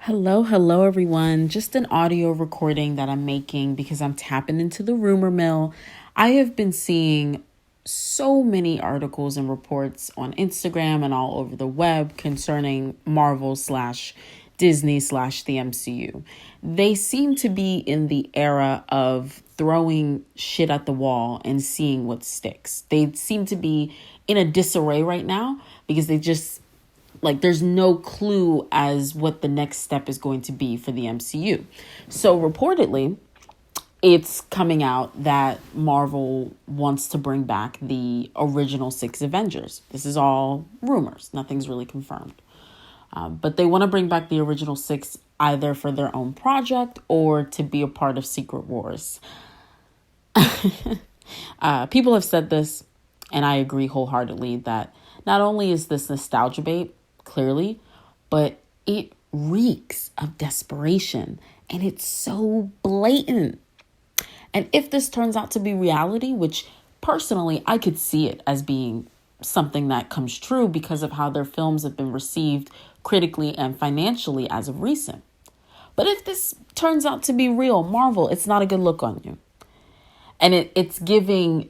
Hello, everyone. Just an audio recording that I'm making because I'm tapping into the rumor mill. I have been seeing so many articles and reports on Instagram and all over the web concerning Marvel slash Disney slash the MCU. They seem to be in the era of throwing shit at the wall and seeing what sticks. They seem to be in a disarray right now because there's no clue as what the next step is going to be for the MCU. So reportedly, it's coming out that Marvel wants to bring back the original 6 Avengers. This is all rumors. Nothing's really confirmed. But they want to bring back the original 6 either for their own project or to be a part of Secret Wars. People have said this, and I agree wholeheartedly, that not only is this nostalgia bait, clearly, but it reeks of desperation, and it's so blatant. And if this turns out to be reality, which personally I could see it as being something that comes true because of how their films have been received critically and financially as of recent. But if this turns out to be real, Marvel, it's not a good look on you. And it's giving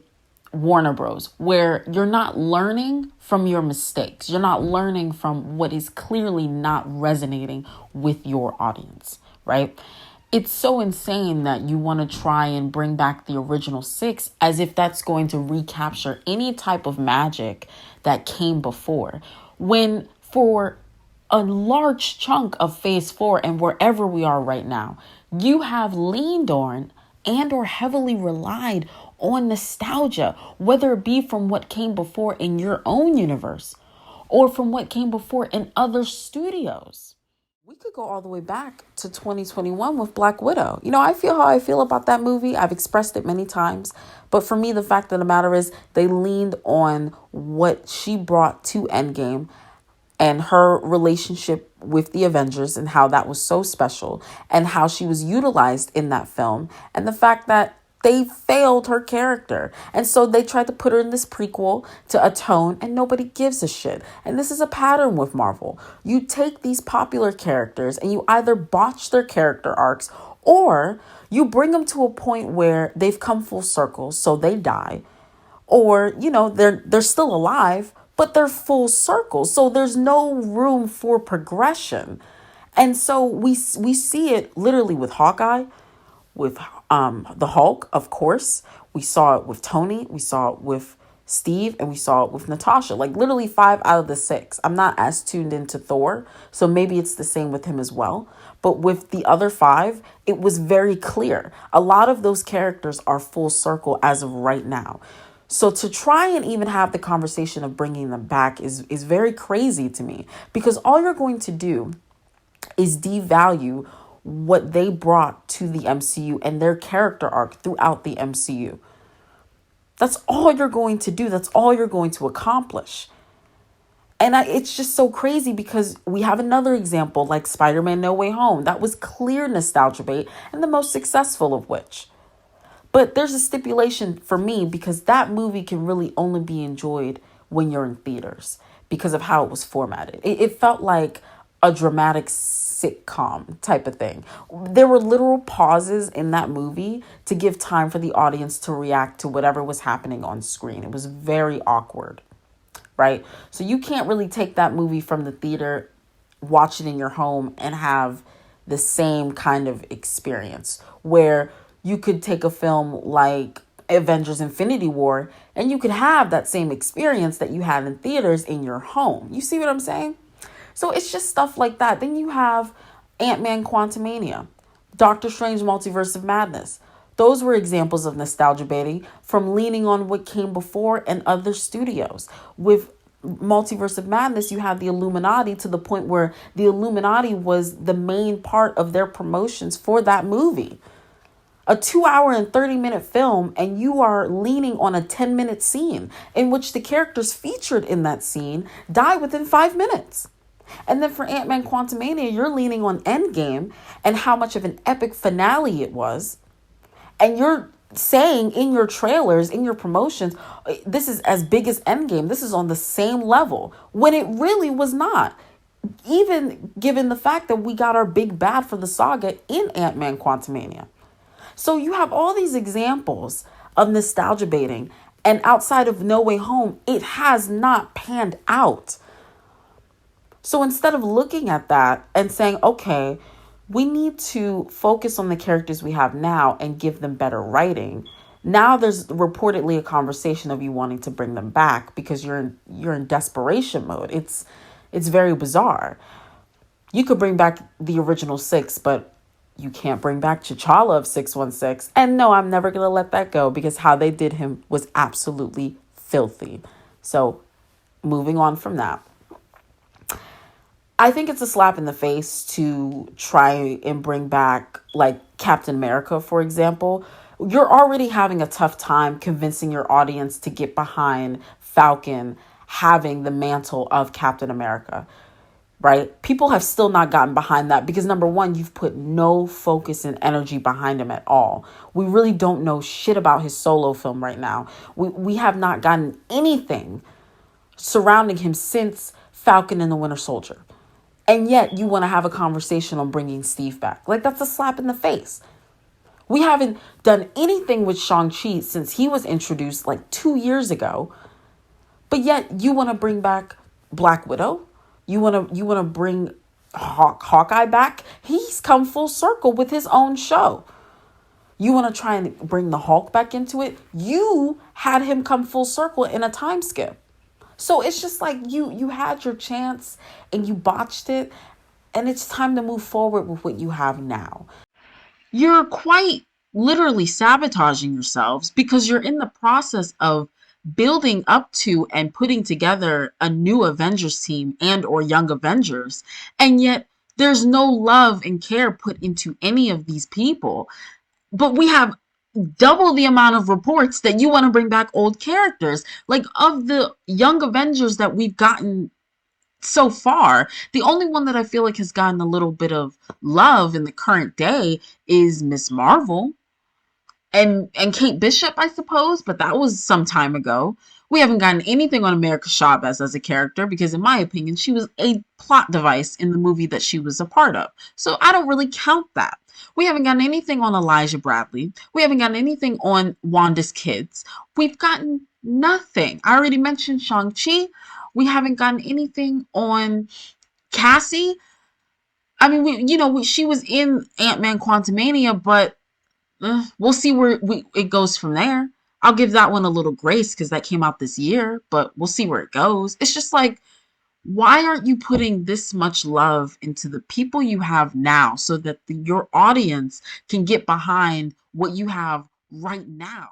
Warner Bros, where you're not learning from your mistakes. You're not learning from what is clearly not resonating with your audience, right? It's so insane that you want to try and bring back the original 6 as if that's going to recapture any type of magic that came before. When for a large chunk of phase 4 and wherever we are right now, you have leaned on and or heavily relied on nostalgia, whether it be from what came before in your own universe or from what came before in other studios. We could go all the way back to 2021 with Black Widow. I feel how I feel about that movie. I've expressed it many times. But for me, the fact of the matter is they leaned on what she brought to Endgame and her relationship with the Avengers and how that was so special and how she was utilized in that film. And the fact that they failed her character. And so they tried to put her in this prequel to atone, and nobody gives a shit. And this is a pattern with Marvel. You take these popular characters and you either botch their character arcs or you bring them to a point where they've come full circle, so they die. Or, they're still alive, but they're full circle. So there's no room for progression. And so we see it literally with Hawkeye, with the Hulk, of course. We saw it with Tony. We saw it with Steve, and we saw it with Natasha. Like literally 5 out of the 6. I'm not as tuned into Thor, so maybe it's the same with him as well. But with the other 5, it was very clear. A lot of those characters are full circle as of right now. So to try and even have the conversation of bringing them back is very crazy to me, because all you're going to do is devalue what they brought to the MCU and their character arc throughout the MCU. That's all you're going to do. That's all you're going to accomplish. And it's just so crazy because we have another example like Spider-Man No Way Home. That was clear nostalgia bait and the most successful of which. But there's a stipulation for me because that movie can really only be enjoyed when you're in theaters because of how it was formatted. It felt like a dramatic sitcom type of thing. There were literal pauses in that movie to give time for the audience to react to whatever was happening on screen. It was very awkward, right? So you can't really take that movie from the theater, watch it in your home, and have the same kind of experience where you could take a film like Avengers Infinity War and you could have that same experience that you had in theaters in your home. You see what I'm saying? So it's just stuff like that. Then you have Ant-Man Quantumania, Doctor Strange Multiverse of Madness. Those were examples of nostalgia baiting from leaning on what came before and other studios. With Multiverse of Madness, you had the Illuminati to the point where the Illuminati was the main part of their promotions for that movie. A 2-hour and 30-minute film, and you are leaning on a 10-minute scene in which the characters featured in that scene die within 5 minutes. And then for Ant-Man Quantumania, you're leaning on Endgame and how much of an epic finale it was. And you're saying in your trailers, in your promotions, this is as big as Endgame. This is on the same level when it really was not. even given the fact that we got our big bad for the saga in Ant-Man Quantumania. So you have all these examples of nostalgia baiting, and outside of No Way Home, it has not panned out. So instead of looking at that and saying, okay, we need to focus on the characters we have now and give them better writing. Now there's reportedly a conversation of you wanting to bring them back because you're in desperation mode. It's very bizarre. You could bring back the original six, but you can't bring back T'Challa of 616. And no, I'm never going to let that go because how they did him was absolutely filthy. So moving on from that. I think it's a slap in the face to try and bring back like Captain America, for example. You're already having a tough time convincing your audience to get behind Falcon having the mantle of Captain America, right? People have still not gotten behind that because number one, you've put no focus and energy behind him at all. We really don't know shit about his solo film right now. We have not gotten anything surrounding him since Falcon and the Winter Soldier. And yet you want to have a conversation on bringing Steve back. Like, that's a slap in the face. We haven't done anything with Shang-Chi since he was introduced like 2 years ago. But yet you want to bring back Black Widow. You want to bring Hawkeye back. He's come full circle with his own show. You want to try and bring the Hulk back into it. You had him come full circle in a time skip. So it's just like you had your chance and you botched it, and it's time to move forward with what you have now. You're quite literally sabotaging yourselves because you're in the process of building up to and putting together a new Avengers team and or Young Avengers, and yet there's no love and care put into any of these people. But we have double the amount of reports that you want to bring back old characters. Like, of the Young Avengers that we've gotten so far, the only one that I feel like has gotten a little bit of love in the current day is Miss Marvel and Kate Bishop, I suppose, but that was some time ago. We haven't gotten anything on America Chavez as a character because, in my opinion, she was a plot device in the movie that she was a part of. So I don't really count that. We haven't gotten anything on Elijah Bradley. We haven't gotten anything on Wanda's kids. We've gotten nothing. I already mentioned Shang-Chi. We haven't gotten anything on Cassie. I mean, she was in Ant-Man Quantumania, but we'll see where it goes from there. I'll give that one a little grace because that came out this year, but we'll see where it goes. It's just like, why aren't you putting this much love into the people you have now so that your audience can get behind what you have right now?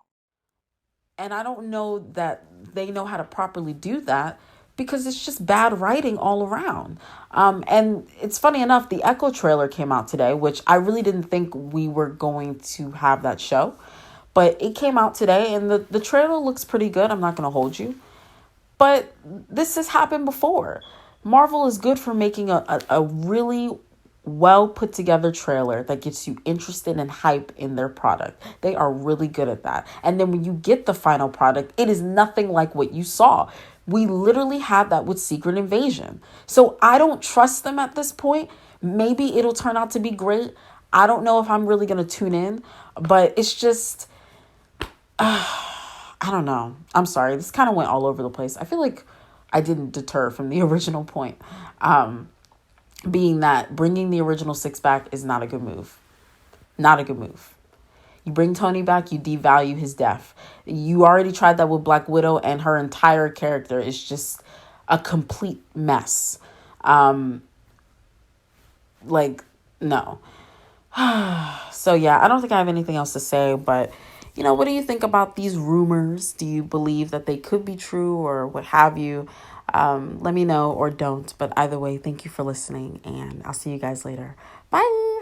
And I don't know that they know how to properly do that because it's just bad writing all around. And it's funny enough, the Echo trailer came out today, which I really didn't think we were going to have that show. But it came out today, and the trailer looks pretty good. I'm not going to hold you. But this has happened before. Marvel is good for making a really well put together trailer that gets you interested and hype in their product. They are really good at that. And then when you get the final product, it is nothing like what you saw. We literally had that with Secret Invasion. So I don't trust them at this point. Maybe it'll turn out to be great. I don't know if I'm really going to tune in, but it's just, I don't know. I'm sorry. This kind of went all over the place. I feel like I didn't deter from the original point. Being that bringing the original six back is not a good move. Not a good move. You bring Tony back, you devalue his death. You already tried that with Black Widow, and her entire character is just a complete mess. No. So yeah, I don't think I have anything else to say, but what do you think about these rumors? Do you believe that they could be true or what have you? Let me know or don't. But either way, thank you for listening, and I'll see you guys later. Bye.